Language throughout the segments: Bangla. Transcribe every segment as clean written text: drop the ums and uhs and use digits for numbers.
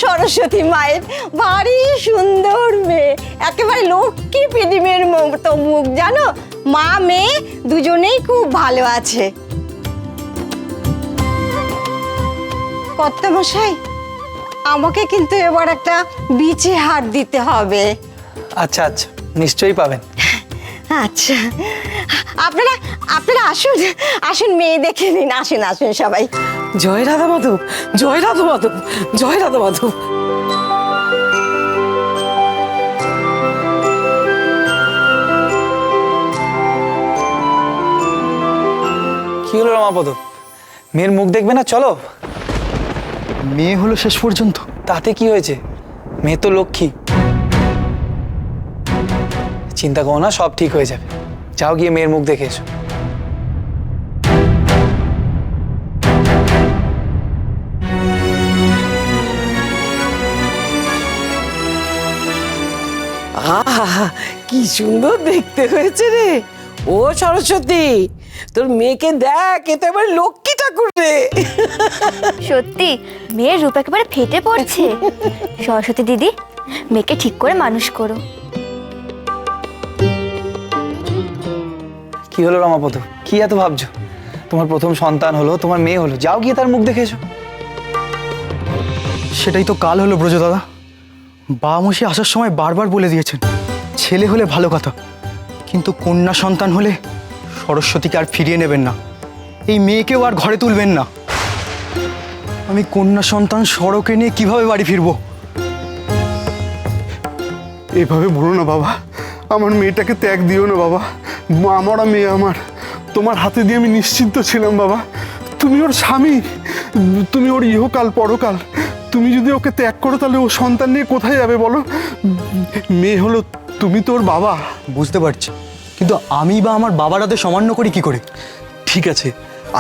সরস্বতী মায়ের ভারী সুন্দর মেয়ে, একেবারে লক্ষ্মী পৃথিবীর মতো মুখ, জানো। মা মেয়ে দুজনেই খুব ভালো আছে। কর্তামশাই, আমাকে কিন্তু এবার একটা বিচে হার দিতে হবে। আচ্ছা আচ্ছা, নিশ্চয়ই পাবেন। আচ্ছা, আপনারা আপনারা আসুন আসুন, মেয়ে দেখে নিন। আসুন আসুন সবাই। জয় রাধা মাধব, জয় রাধা মাধব, জয় রাধা মাধব। কি হলো রমাপদ, মেয়ের মুখ দেখবে না? চলো। মেয়ে হলো শেষ পর্যন্ত। তাতে কি হয়েছে? মেয়ে তো লক্ষ্মী। চিন্তা করো না, সব ঠিক হয়ে যাবে। যাও গিয়ে মেয়ের মুখ দেখে এসো। আহা, কি সুন্দর দেখতে হয়েছে রে। ও সরস্বতী, তোর মেয়েকে দেখ, এ তো এবার লক্ষ্মী ঠাকুর রে। সত্যি মেয়ের রূপ একেবারে ফেটে পড়ছে। সরস্বতী দিদি, মেয়েকে ঠিক করে মানুষ করো। কি হলো রমাপদ, কি এত ভাবছো? তোমার প্রথম সন্তান হলো, তোমার মেয়ে হলো, যাও গিয়ে তার মুখ দেখে এসো। সেটাই তো কাল হলো ব্রজ দাদা। বামশি আসার সময় বারবার বলে দিয়েছেন, ছেলে হলে ভালো কথা, কিন্তু কন্যা সন্তান হলে সরস্বতীকে আর ফিরিয়ে নেবেন না, এই মেয়েকেও আর ঘরে তুলবেন না। আমি কন্যা সন্তান সড়কে নিয়ে কিভাবে বাড়ি ফিরবো? এভাবে বলো না বাবা, আমার মেয়েটাকে ত্যাগ দিও না বাবা। আমারও মেয়ে, আমার তোমার হাতে দিয়ে আমি নিশ্চিন্ত ছিলাম বাবা। তুমি ওর স্বামী, তুমি ওর ইহকাল পরকাল। তুমি যদি ওকে ত্যাগ করো তাহলে ও সন্তান নিয়ে কোথায় যাবে বলো? মেয়ে হলো, তুমি তো ওর বাবা। বুঝতে পারছি, কিন্তু আমি বা আমার বাবার হাতে সামান্য করি কি করে? ঠিক আছে,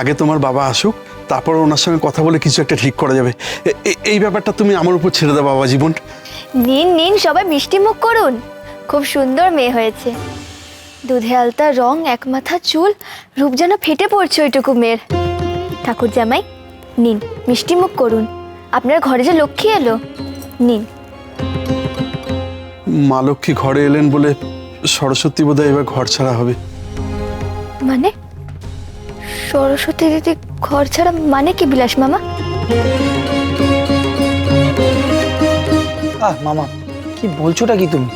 আগে তোমার বাবা আসুক, তারপর ওনার সঙ্গে কথা বলে কিছু একটা ঠিক করা যাবে। এই ব্যাপারটা তুমি আমার উপর ছেড়ে দাও বাবা জীবন। নিন নিন, সবাই মিষ্টি মুখ করুন। খুব সুন্দর মেয়ে হয়েছে। দুধে আলতা রং, এক মাথা চুল, রূপ যেন ফেটে পড়ছে ওইটুকু মেয়ের। ঠাকুর জামাই, নিন মিষ্টি মুখ করুন। আপনার ঘরে যে লক্ষ্মী এলো, নিন। মা লক্ষ্মী ঘরে এলেন বলে সরস্বতী বোধহয় এবার ঘর ছাড়া হবে। মানে সরস্বতী দিদি ঘর ছাড়া মানে কি বিলাস মামা? মামা, কি বলছোটা কি তুমি?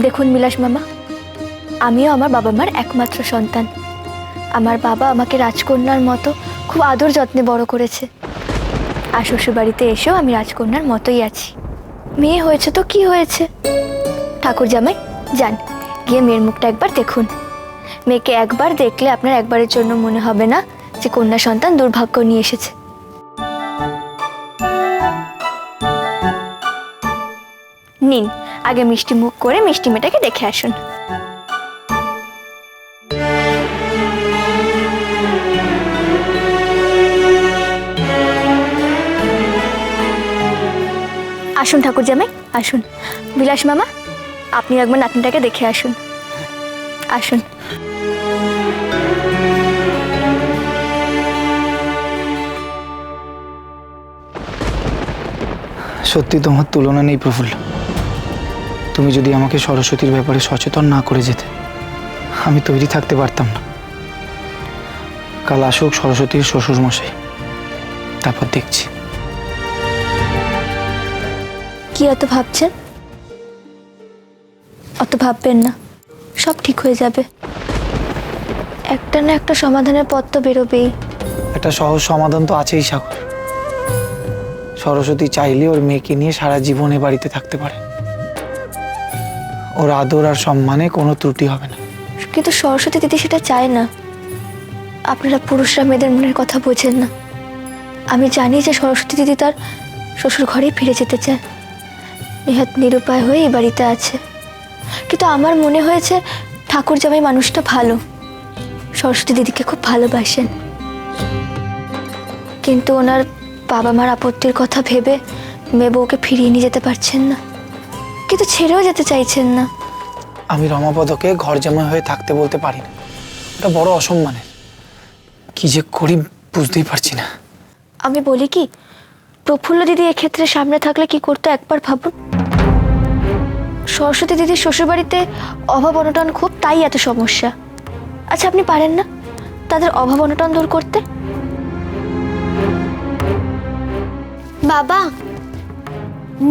দেখুন বিলাস মামা, আমিও আমার বাবা মার একমাত্র সন্তান। আমার বাবা আমাকে রাজকন্যার মতো খুব আদর যত্নে বড় করেছে। আর শ্বশুরবাড়িতে এসেও আমি রাজকন্যার মতোই আছি। মেয়ে হয়েছে তো কি হয়েছে? ঠাকুর জামাই, যান গিয়ে মেয়ের মুখটা একবার দেখুন। মেয়েকে একবার দেখলে আপনার একবারের জন্য মনে হবে না যে কন্যা সন্তান দুর্ভাগ্য নিয়ে এসেছে। নিন, আগে মিষ্টি মুখ করে মিষ্টি মেয়েটাকে দেখে আসুন। আসুন ঠাকুর জামাই, আসুন। বিলাস মামা, আপনি একবার নাতনিটাকে দেখে আসুন। আসুন। সত্যি তোমার তুলনা নেই প্রফুল্ল। তুমি যদি আমাকে সরস্বতীর ব্যাপারে সচেতন না করে যেতে, আমি তৈরি থাকতে পারতাম না। কাল আসুক সরস্বতীর শ্বশুর মশাই, তারপর দেখছি। কি অত ভাবছেন? অত ভাববেন না, সব ঠিক হয়ে যাবে। একটা না একটা সমাধানের পথ তো বেরোবেই। একটা সহজ সমাধান তো আছেই সাগর। সরস্বতী চাইলে ওর মেয়েকে নিয়ে সারা জীবনে বাড়িতে থাকতে পারে। ওর আদর আর সম্মানে কোনো ত্রুটি হবে না। কিন্তু সরস্বতী দিদি সেটা চায় না। আপনারা পুরুষরা মেয়েদের মনের কথা বোঝেন না। আমি জানি যে সরস্বতী দিদি তার শ্বশুর ঘরেই ফিরে যেতে চায়, নেহাত নিরুপায় হয়ে এই বাড়িতে আছে। কিন্তু আমার মনে হয়েছে ঠাকুর জামাই মানুষটা ভালো, সরস্বতী দিদিকে খুব ভালোবাসেন। কিন্তু ওনার বাবা মার আপত্তির কথা ভেবে মেয়ে বউকে ফিরিয়ে নিয়ে যেতে পারছেন না, কিন্তু ছেড়েও যেতে চাইছেন না। আমি রমাপদকে ঘর জামাই হয়ে থাকতে বলতে পারি না, ওটা বড় অসম্মানের। কি যে করি বুঝতেই পারছি না। আমি বলি কি, প্রফুল্ল দিদি এক্ষেত্রে সামনে থাকলে কি করতো একবার ভাবুন। সরস্বতী দিদির শ্বশুরবাড়িতে অভাব অনটন খুব, তাই এত সমস্যা। আচ্ছা, আপনি পারেন না তাদের অভাব অনটন দূর করতে? বাবা,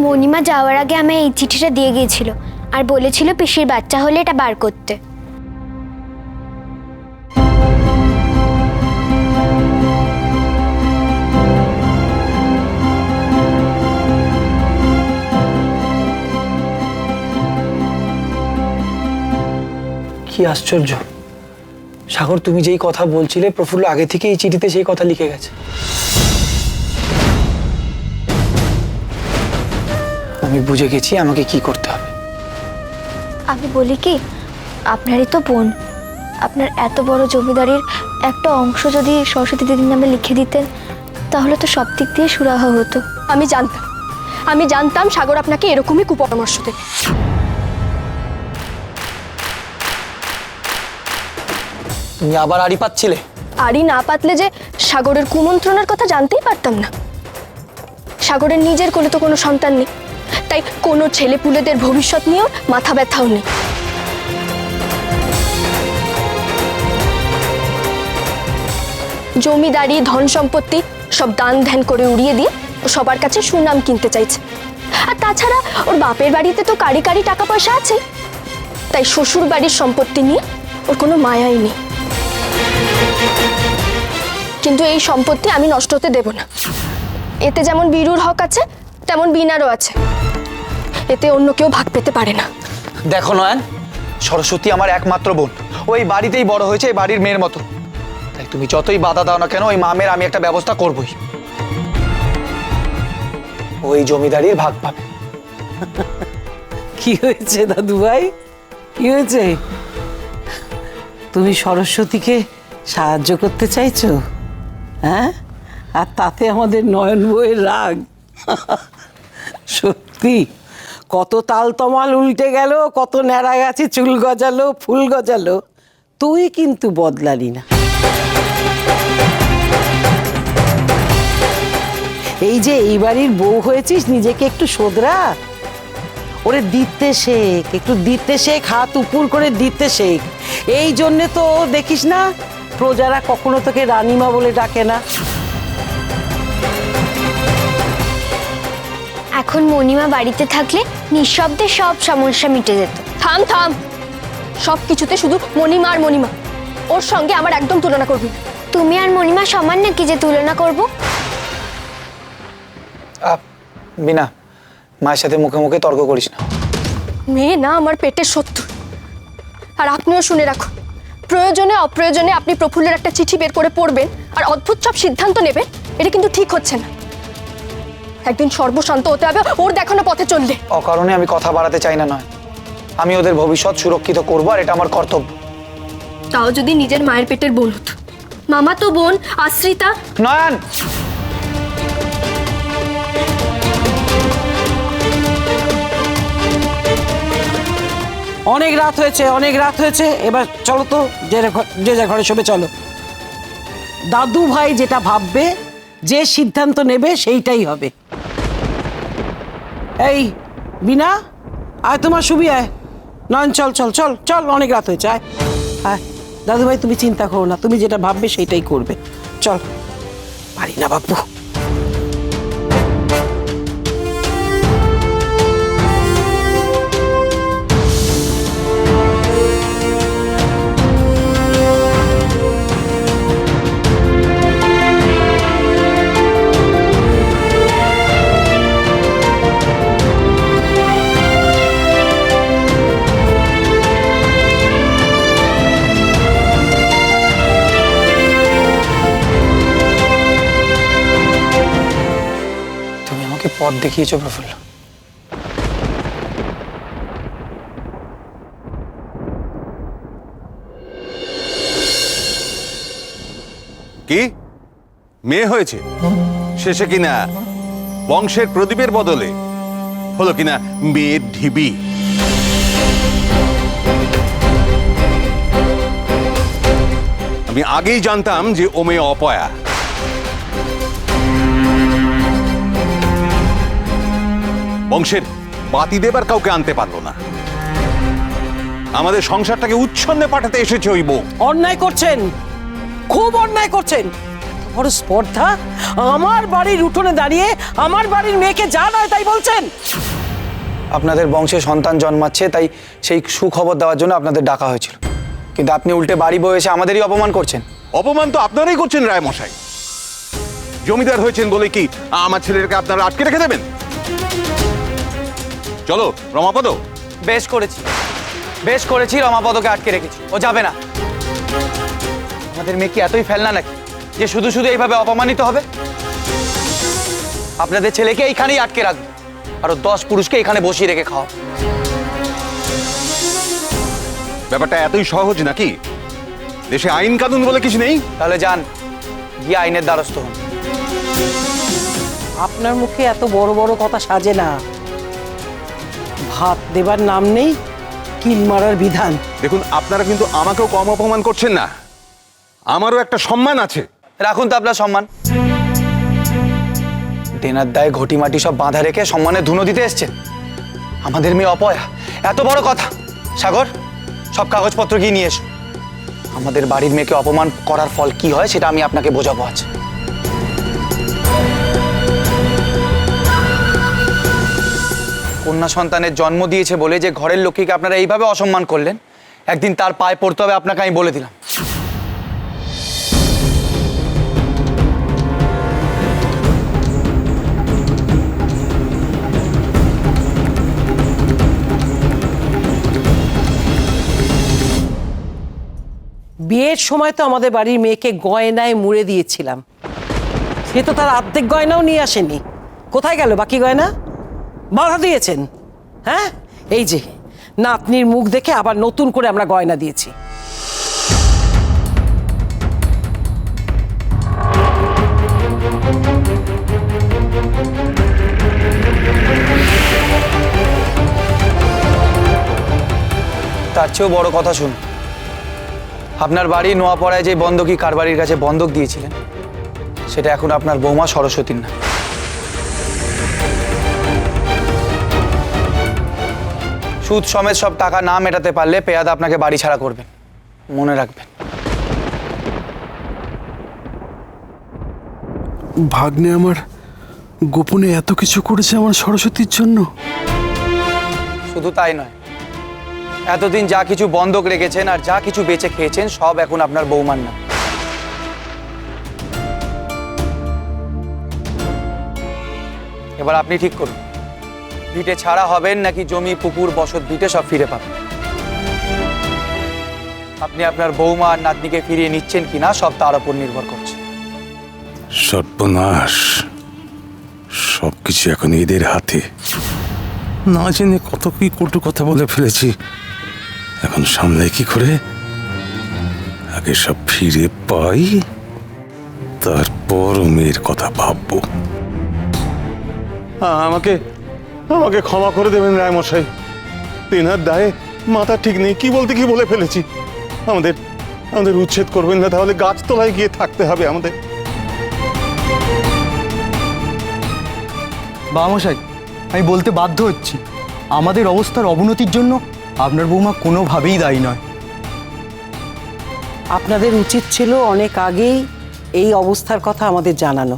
মণিমা যাওয়ার আগে আমায় এই চিঠিটা দিয়ে গিয়েছিল আর বলেছিল পিসির বাচ্চা হলে এটা বার করতে। কি আশ্চর্য সাগর, তুমি যেই কথা বলছিলে প্রফুল্ল আগে থেকে এই চিঠিতে সেই কথা লিখে গেছে। আমি বুঝে গেছি আমাকে কি করতে হবে। আমি বলি কি, আপনারই তো বোন, আপনার এত বড় জমিদারির একটা অংশ যদি সরস্বতী দিদির নামে লিখে দিতেন তাহলে তো সব দিক দিয়ে সুরাহা হতো। আমি জানতাম সাগর আপনাকে এরকমই কুপরামর্শ দেবে। তুমি আবার আড়ি পাচ্ছিলে? আরই না পাতলে যে সাগরের কুমন্ত্রণার কথা জানতেই পারতাম না। সাগরের নিজের কোলে তো কোনো সন্তান নেই, তাই কোনো ছেলে পুলেদের ভবিষ্যৎ নিয়েও মাথা ব্যথাও নেই। জমিদারি, ধন সম্পত্তি সব দান ধ্যান করে উড়িয়ে দিয়ে ও সবার কাছে সুনাম কিনতে চাইছে। আর তাছাড়া ওর বাপের বাড়িতে তো কারি কারি টাকা পয়সা আছে, তাই শ্বশুর বাড়ির সম্পত্তি নিয়ে ওর কোনো মায়াই নেই। কিন্তু এই সম্পত্তি আমি নষ্ট হতে দেব না। এতে যেমন বীরুর হক আছে তেমন বিনারও আছে, এতে অন্য কেউ ভাগ পেতে পারে না। দেখো নয়ন, সরস্বতী আমার একমাত্র বোন, ওই বাড়িতেই বড় হয়েছে, এই বাড়ির মেয়ের মতো। তাই তুমি যতই বাধা দাও না কেন, ওই মামের আমি একটা ব্যবস্থা করবই। ওই জমিদারির ভাগ পাবে। কি হয়েছে দাদু ভাই, কি হয়েছে? তুমি সরস্বতীকে সাহায্য করতে চাইছো, হ্যাঁ? আর তাতে আমাদের নয়ন বউয়ের রাগ। সত্যি কত তালতমাল উল্টে গেল, কত ন্যাড়া গাছে চুল গজালো, ফুল গজালো, তুই কিন্তু বদলালি না। এই যে এই বাড়ির বউ হয়েছিস, নিজেকে একটু শোধরা। ওরে দিতে শেখ, একটু দিতে শেখ, হাত উপুর করে দিতে শেখ। এই জন্যে তো দেখিস না প্রজারা কখনো তোকে রানীমা বলে ডাকে না। এখন মণিমা বাড়িতে থাকলে নিঃশব্দে সব সমস্যা মিটে যেত। থাম থাম, সব কিছুতে শুধু মণিমা আর মণিমা, ওর সঙ্গে আমার একদম তুলনা করবি না। তুমি আর মণিমা সমান নাকি যে তুলনা করব? বিনা, মায়ের সাথে মুখে মুখে তর্ক করিস না। মেয়ে না আমার পেটের শত্রু। আর আপনিও শুনে রাখুন, প্রয়োজনে অপ্রয়োজনে আপনি প্রফুল্লের একটা চিঠি বের করে পড়বেন আর অদ্ভুত সব সিদ্ধান্ত নেবেন, এটা কিন্তু ঠিক হচ্ছে না। একদিন সর্বশান্ত হতে হবে ওর দেখানো পথে চললে। অকারণে আমি কথা বাড়াতে চাই না নয়, আমি ওদের ভবিষ্যৎ সুরক্ষিত করবো, আর এটা আমার কর্তব্য। তাও যদি নিজের মায়ের পেটের বোন হতো। মামা তো বোন, আশ্রিতা। নয়ন, অনেক রাত হয়েছে, অনেক রাত হয়েছে, এবার চলো তো যে যা ঘরে শোবে চলো। দাদু ভাই যেটা ভাববে, যে সিদ্ধান্ত নেবে সেইটাই হবে। এই বিনা, আয় তোমার শুবি, আয়। নয়ন চল চল চল চল, অনেক রাত হয়েছে, আয় আয়। দাদু ভাই তুমি চিন্তা করো না, তুমি যেটা ভাববে সেইটাই করবে। চল। পারি না বাপু। পথ দেখিয়েছো প্রফুল্ল। কি মেয়ে হয়েছে শেষে কিনা বংশের প্রদীপের বদলে হলো কিনা মেয়ের ঢিবি? আমি আগেই জানতাম যে ও মেয়ে অপয়া। বংশের বাতি দেবার কাউকে আনতে পারলো না। আমাদের সংসারটাকে উচ্ছন্নে পাঠাতে এসেছে ওই বউ। অন্যায় করছেন, খুব অন্যায় করছেন। বড় স্পর্ধা, আমার বাড়ির উঠোনে দাঁড়িয়ে আমার বাড়ির মেয়েকে যা নয় তাই বলছেন। আপনাদের বংশে সন্তান জন্মাচ্ছে, তাই সেই সুখবর দেওয়ার জন্য আপনাদের ডাকা হয়েছিল, কিন্তু আপনি উল্টে বাড়ি বয়ে এসে আমাদেরই অপমান করছেন। অপমান তো আপনারাই করছেন রায় মশাই। জমিদার হয়েছেন বলে কি আমার ছেলেটাকে আপনারা আটকে রেখে দেবেন? চলো রমাপদ। বেশ করেছি, রমাপদকে আটকে রেখেছি, ও যাবে না। আমাদের মেয়ে কি এতই ফেলনা নাকি যে শুধু শুধু এইভাবে অপমানিত হবে? আপনাদের ছেলেকে এইখানেই আটকে রাখবে, আরো 10 পুরুষকে এখানে বসিয়ে রেখে খাওয়া। ব্যাপারটা এতই সহজ নাকি? দেশে আইন কানুন বলে কিছু নেই? তাহলে যান, গিয়ে আইনের দ্বারস্থ হন। আপনার মুখে এত বড় বড় কথা সাজে না। ভাত দেবার নাম নেই, কিল মারার বিধান। দেখুন, আপনারা কিন্তু আমাকেও কম অপমান করছেন না। আমারও একটা সম্মান আছে। রাখুন তো আপনার সম্মান। দেনার দায়ে ঘটি মাটি সব বাঁধা রেখে সম্মানে ধুনো দিতে এসছেন। আমাদের মেয়ে অপয়া, এত বড় কথা। সাগর, সব কাগজপত্র গিয়ে নিয়ে এসো। আমাদের বাড়ির মেয়েকে অপমান করার ফল কি হয় সেটা আমি আপনাকে বোঝাবো আজ। কন্যা সন্তানের জন্ম দিয়েছে বলে যে ঘরের লক্ষ্মীকে আপনারা এইভাবে অসম্মান করলেন, একদিন তার পায়ে পড়তে হবে আপনাকে, আমি বলে দিলাম। বিয়ের সময় তো আমাদের বাড়ির মেয়েকে গয়নায় মুড়ে দিয়েছিলাম, সে তো তার অর্ধেক গয়নাও নিয়ে আসেনি। কোথায় গেল বাকি গয়না? বাধা দিয়েছেন। হ্যাঁ, এই যে নাতনির মুখ দেখে আবার নতুন করে আমরা গয়না দিয়েছি। তার চেয়েও বড় কথা শুনুন, আপনার বাড়ি নোয়াপাড়ায় যে বন্ধকি কারবারির কাছে বন্ধক দিয়েছিলেন, সেটা এখন আপনার বৌমা সরস্বতীর না। সুদ সমেত সব টাকা না মেটাতে পারলে পেয়াদা আপনাকে বাড়ি ছাড়া করবেন, মনে রাখবেন। ভাগ্নে আমার গোপনে এত কিছু করেছে আমার সরস্বতীর জন্য। শুধু তাই নয়, এতদিন যা কিছু বন্ধক রেখেছেন আর যা কিছু বেঁচে খেয়েছেন সব এখন আপনার বৌমার নাম। এবার আপনি ঠিক করুন, ভিটে ছাড়া হবেন নাকি জমি পুকুর বসত ভিটে সব ফিরে পাবেন। আপনি আপনার বৌমা আর নাতনিকে ফিরিয়ে নিচ্ছেন কিনা সব তার উপর নির্ভর করছে। সর্বনাশ, সবকিছু এখন এদের হাতে। না জেনে কত কি কটু কথা বলে ফেলেছি, এখন সামলাই কি করে? আগে সব ফিরে পাই, তারপর মেয়ের কথা ভাববো। আমাকে আমাকে ক্ষমা করে দেবেন রায় মশাই। তেনার দায়ে মাথা ঠিক নেই, কি বলতে কি বলে ফেলেছি। আমাদের উচ্ছেদ করবেন না, তাহলে গাছতলায় গিয়ে থাকতে হবে আমাদের। বাবামশাই, আমি বলতে বাধ্য হচ্ছি, আমাদের অবস্থার অবনতির জন্য আপনার বৌমা কোনোভাবেই দায়ী নয়। আপনাদের উচিত ছিল অনেক আগেই এই অবস্থার কথা আমাদের জানানো,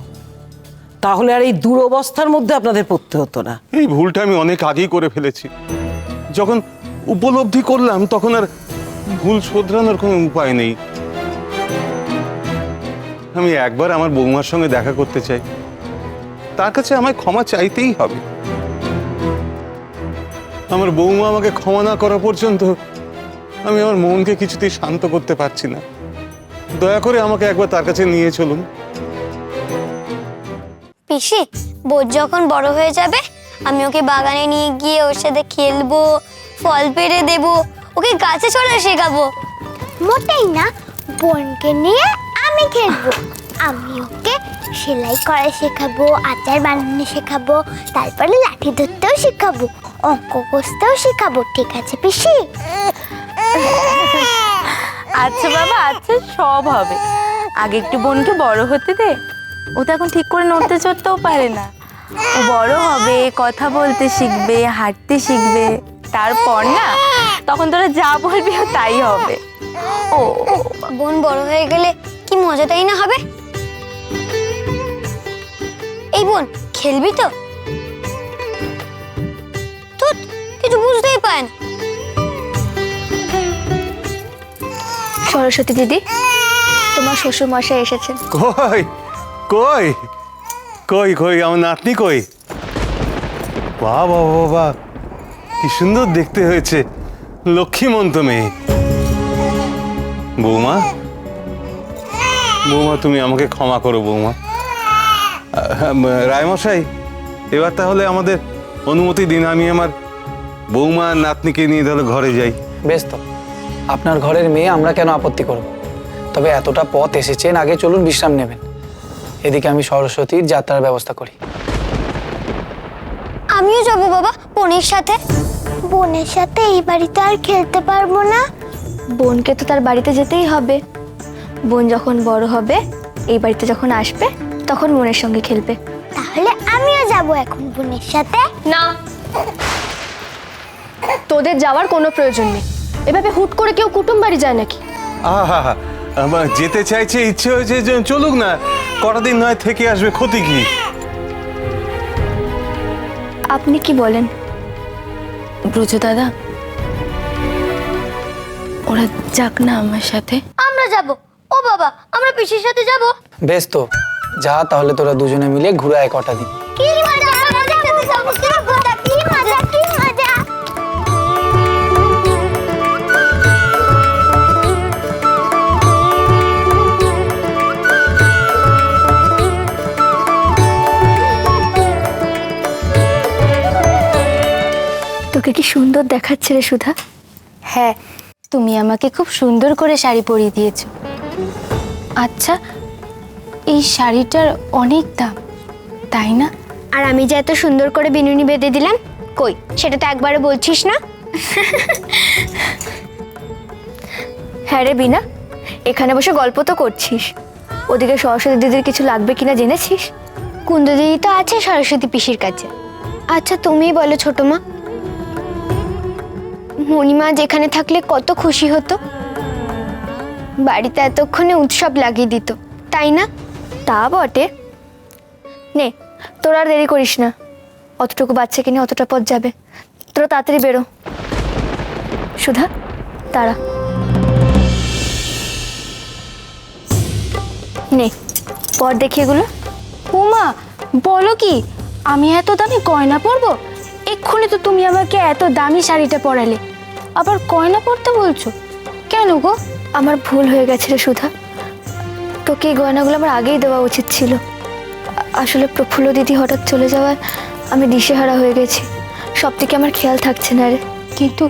তাহলে আর এই দুরবস্থার মধ্যে আপনাদের পড়তে হতো না। এই ভুলটা আমি অনেক আগেই করে ফেলেছি। যখন উপলব্ধি করলাম তখন আর ভুল শোধরানোর কোনো উপায় নেই। আমি একবার আমার বৌমার সঙ্গে দেখা করতে চাই, তার কাছে আমায় ক্ষমা চাইতেই হবে। আমার বৌমা আমাকে ক্ষমা না করা পর্যন্ত আমি আমার মনকে কিছুতেই শান্ত করতে পারছি না। দয়া করে আমাকে একবার তার কাছে নিয়ে চলুন। পিসি, বোধ যখন বড় হয়ে যাবে আমি ওকে বাগানে নিয়ে গিয়ে ওর সাথে খেলবো, ফল পেড়ে দেবো, ওকে গাছে চড়া শেখাবো। মোটেই না, বোনকে নিয়ে আমি খেলবো। আমি ওকে সেলাই করা শেখাবো, আচার বানানো শেখাবো, তারপরে লাঠি ধরতেও শেখাবো, অঙ্ক কষতেও শেখাবো। ঠিক আছে পিসি? আচ্ছা বাবা, আচ্ছা, সব হবে। আগে একটু বোনকে বড় হতে দে, ও তো এখন ঠিক করে নড়তে চড়তেও পারে না। ও বড় হবে, কথা বলতে শিখবে, হাঁটতে শিখবে, তারপর না তখন তোরা যা বলবি ও তাই হবে। ও বোন বড় হয়ে গেলে কি মজা তাই না হবে। এই বোন খেলবি তো? তুই কিছু বুঝতেই পারে না। সরস্বতী দিদি, তোমার শ্বশুর মশাই এসেছেন। কই কই কই কই আমার নাতনি কই? বাবা বাবা, কি সুন্দর দেখতে হয়েছে, লক্ষ্মীমন্ত মেয়ে। বৌমা, বৌমা তুমি আমাকে ক্ষমা করো বৌমা। রায়মশাই, এবার তাহলে আমাদের অনুমতি দিন, আমি আমার বৌমা আর নাতনিকে নিয়ে তাহলে ঘরে যাই। বেশ তো, আপনার ঘরের মেয়ে আমরা কেন আপত্তি করব? তবে এতটা পথ এসেছেন, আগে চলুন বিশ্রাম নেবেন। এদিকে আমি সরস্বতীর যাত্রার ব্যবস্থা করি। আমিও যাবো বাবা বোনের সাথে। বোনের সাথে এই বাড়িতে আর খেলতে পারবো না। বোনকে তো তার বাড়িতে যেতেই হবে। বোন যখন বড় হবে, এই বাড়িতে যখন আসবে, তখন বোনের সঙ্গে খেলবে। তাহলে আমিও যাব এখন বোনের সাথে। না, তোদের যাওয়ার কোনো প্রয়োজন নেই। এভাবে হুট করে কেউ কুটুম বাড়ি যায় নাকি? আহা, আমার যেতে চাইছে, ইচ্ছে হয়েছে যে চলুক না, কটা দিন নয় থেকে আসবে, ক্ষতি কি? আপনি কি বলেন ব্রজ দাদা, ওরা যাক না আমার সাথে। আমরা যাব। ও বাবা, আমরা পিসির সাথে যাব। বেশ তো, যা তাহলে তোরা দুজনে মিলে ঘুরে আয় কটা দিন। কি মজা, আমাদের সাথে যাব, কি মজা, কি মজা, কি মজা। তোকে কি সুন্দর দেখাচ্ছে রে সুধা। হ্যাঁ, তুমি আমাকে খুব সুন্দর করে শাড়ি পরিয়ে দিয়েছো। আচ্ছা, এই শাড়িটার অনেক দাম, তাই না? আর আমি যে এত সুন্দর করে বিনুনি বেঁধে দিলাম, কই সেটা তো একবারও বলছিস না। হ্যাঁ রে বিনা, এখানে বসে গল্প তো করছিস, ওদিকে সরস্বতী দিদির কিছু লাগবে কিনা জেনেছিস? কুন্দ দিদি তো আছে সরস্বতী পিসির কাছে। আচ্ছা তুমিই বলো ছোট মা, মণিমা যেখানে থাকলে কত খুশি হতো, বাড়িতে এতক্ষণে উৎসব লাগিয়ে দিত, তাই না? তা বটে। নে, তোরা আর দেরি করিস না, অতটুকু বাচ্চাকে নিয়ে অতটা পথ যাবে, তোরা তাড়াতাড়ি বেরো। সুধা, তারা নে, পর দেখি এগুলো। উমা, বলো কি, আমি এত দামি গয়না পরবো? এক্ষুনি তো তুমি আমাকে এত দামি শাড়িটা পরালে, আবার গয়না পরতে বলছো কেন গো? আমার ভুল হয়ে গেছে রে সুধা, তোকে এই গয়নাগুলো আমার আগেই দেওয়া উচিত ছিল। আসলে প্রফুল্ল দিদি হঠাৎ চলে যাওয়ায় আমি দিশেহারা হয়ে গেছি, সব থেকে আমার খেয়াল থাকছে না রে। কিন্তু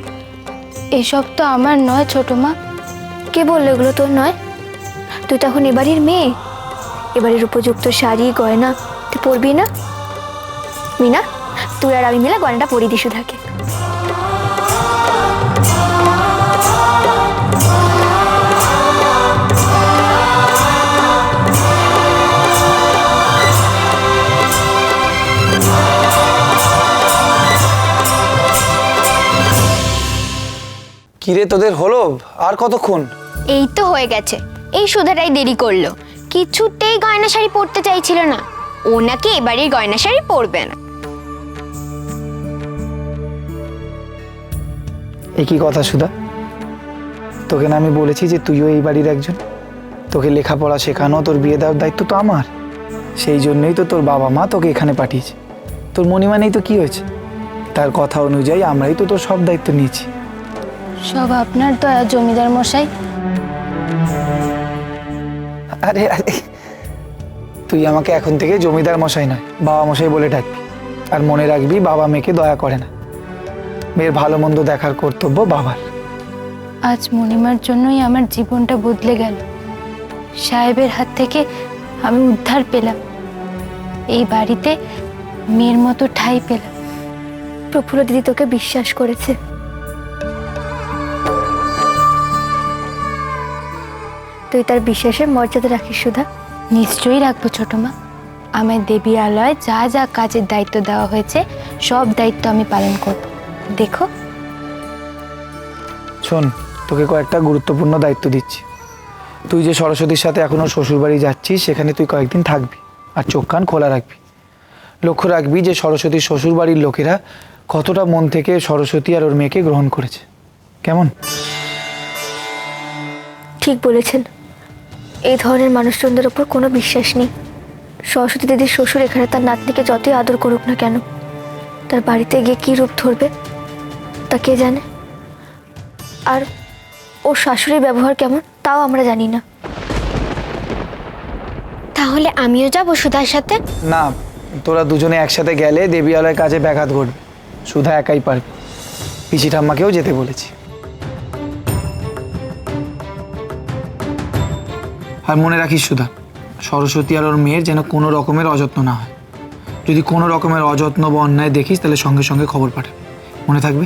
এসব তো আমার নয় ছোট মা। কে বললো এগুলো তোর নয়? তুই তখন এবাড়ির মেয়ে, এবাড়ির উপযুক্ত শাড়ি গয়না তুই পরবি না? মিনা, তুই আর আমি মিলে গয়নাটা পরিয়ে দিই সুধাকে। কিরে, তোদের হলো? আর কতক্ষণ? এই তো হয়ে গেছে, এই সুধাটাই দেরি করলো, কিছুতেই গয়না শাড়ি পরতে চাইছিল না। ও নাকি এবারের গয়না শাড়ি পরবে না। একই কথা সুধা, তোকে না আমি বলেছি যে তুইও এই বাড়ির একজন, তোকে লেখাপড়া শেখানো, তোর বিয়ে দেওয়ার দায়িত্ব তো আমার। সেই জন্যই তো তোর বাবা মা তোকে এখানে পাঠিয়েছে। তোর মণিমা নেই তো কি হয়েছে, তার কথা অনুযায়ী আমরাই তো তোর সব দায়িত্ব নিয়েছি। সব আপনার দয়া জমিদার মশাই। আরে আরে, তুই আমাকে এখন থেকে জমিদার মশাই নয়, বাবা মশাই বলে ডাকবি। আর মনে রাখবি, বাবা মেয়েকে দয়া করে না, মেয়ের ভালো মন্দ দেখার কর্তব্য বাবার। আজ মণিমার জন্যই আমার জীবনটা বদলে গেল। সাহেবের হাত থেকে আমি উদ্ধার পেলাম, এই বাড়িতে মেয়ের মতো ঠাঁই পেলাম। প্রফুল্ল দিদি তোকে বিশ্বাস করেছে, তুই তার বিশ্বাসের মর্যাদা রাখিস সুধা। নিশ্চয়ই রাখবো ছোট মা, আমায় দেবী আলয় যা যা কাজের দায়িত্ব দেওয়া হয়েছে সব দায়িত্ব আমি পালন করব। দেখো। শোন, তোকে কয়েকটা গুরুত্বপূর্ণ দায়িত্ব দিচ্ছি। তুই যে সরস্বতীর সাথে এখনো শ্বশুরবাড়ি যাচ্ছিস, সেখানে তুই কয়েকদিন থাকবি আর চোখ কান খোলা রাখবি। লক্ষ্য রাখবি যে সরস্বতীর শ্বশুরবাড়ির লোকেরা কতটা মন থেকে সরস্বতী আর ওর মেয়েকে গ্রহণ করেছে। কেমন? ঠিক বলেছেন, এই ধরনের মানুষজনদের ওপর কোনো বিশ্বাস নেই। সরস্বতী দিদির শ্বশুর এখানে তার নাতনিকে যতই আদর করুক না কেন, তার বাড়িতে গিয়ে কী রূপ ধরবে তা কে জানে। আর ওর শাশুড়ির ব্যবহার কেমন তাও আমরা জানি না। তাহলে আমিও যাব সুধার সাথে? না, তোরা দুজনে একসাথে গেলে দেবীয়ালয় কাজে ব্যাঘাত ঘটবে। সুধা একাই পারবে। পিসি ঠাম্মাকেও যেতে বলেছি। আর মনে রাখিস সুধা, সরস্বতী আর ওর মেয়ের যেন কোনো রকমের অযত্ন না হয়। যদি কোনো রকমের অযত্ন বা অন্যায় দেখিস তাহলে সঙ্গে সঙ্গে খবর পাঠাবি। মনে থাকবে?